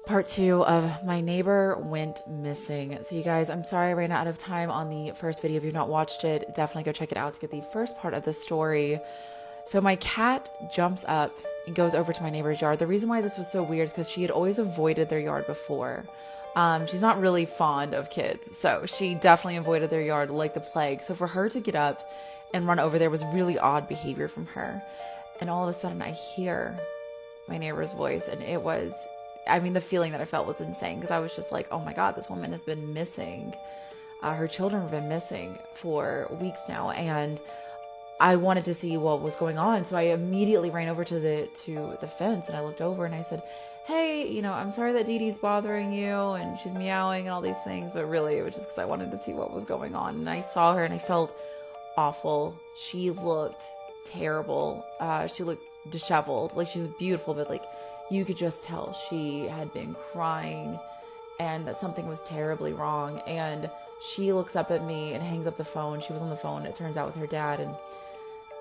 Part two of my neighbor went missing. So you guys, I'm sorry I ran out of time on the first video. If you've not watched it, definitely go check it out to get the first part of the story. So my cat jumps up and goes over to my neighbor's yard. The reason why this was so weird is because she had always avoided their yard before. She's not really fond of kids, so she definitely avoided their yard like the plague. So for her to get up and run over there was really odd behavior from her. And all of a sudden I hear my neighbor's voice, and it was, I mean, the feeling that I felt was insane, because I was just like, oh my God, this woman has been missing. Her children have been missing for weeks now, and I wanted to see what was going on. So I immediately ran over to the fence, and I looked over and I said, hey, I'm sorry that Dee Dee's bothering you and she's meowing and all these things, but really it was just because I wanted to see what was going on. And I saw her and I felt awful. She looked terrible. She looked disheveled. Like, she's beautiful, but like you could just tell she had been crying and that something was terribly wrong. And she looks up at me and hangs up the phone. She was on the phone, it turns out, with her dad, and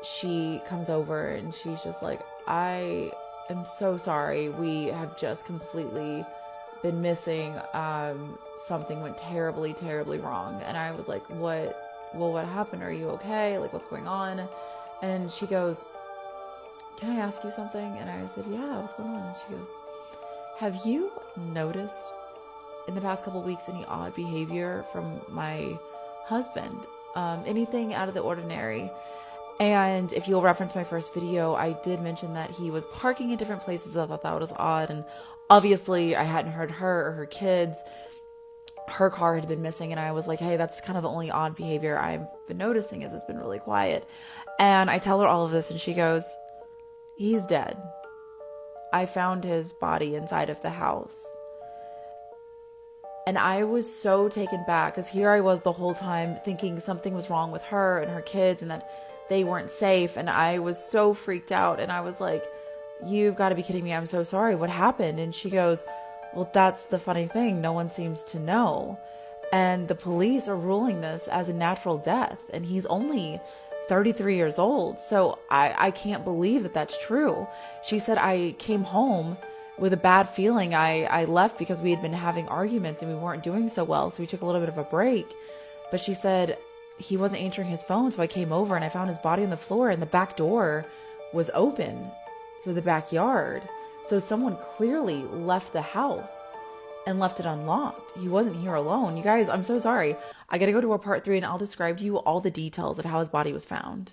she comes over and she's just like, I am so sorry. We have just completely been missing. Something went terribly, terribly wrong. And I was like, what happened? Are you okay? Like, what's going on? And she goes, can I ask you something? And I said, yeah, what's going on? And she goes, have you noticed in the past couple of weeks any odd behavior from my husband? Anything out of the ordinary? And if you'll reference my first video, I did mention that he was parking in different places. I thought that was odd. And obviously I hadn't heard her or her kids. Her car had been missing. And I was like, hey, that's kind of the only odd behavior I've been noticing, is it's been really quiet. And I tell her all of this and she goes, he's dead. I found his body inside of the house. And I was so taken back, because here I was the whole time thinking something was wrong with her and her kids and that they weren't safe. And I was so freaked out. And I was like, you've got to be kidding me. I'm so sorry. What happened? And she goes, well, that's the funny thing. No one seems to know. And the police are ruling this as a natural death. And he's only 33 years old. So I can't believe that that's true. She said, I came home with a bad feeling. I left because we had been having arguments and we weren't doing so well. So we took a little bit of a break. But she said he wasn't answering his phone. So I came over and I found his body on the floor, and the back door was open to the backyard. So someone clearly left the house and left it unlocked. He wasn't here alone. You guys, I'm so sorry. I got to go to a part 3 and I'll describe to you all the details of how his body was found.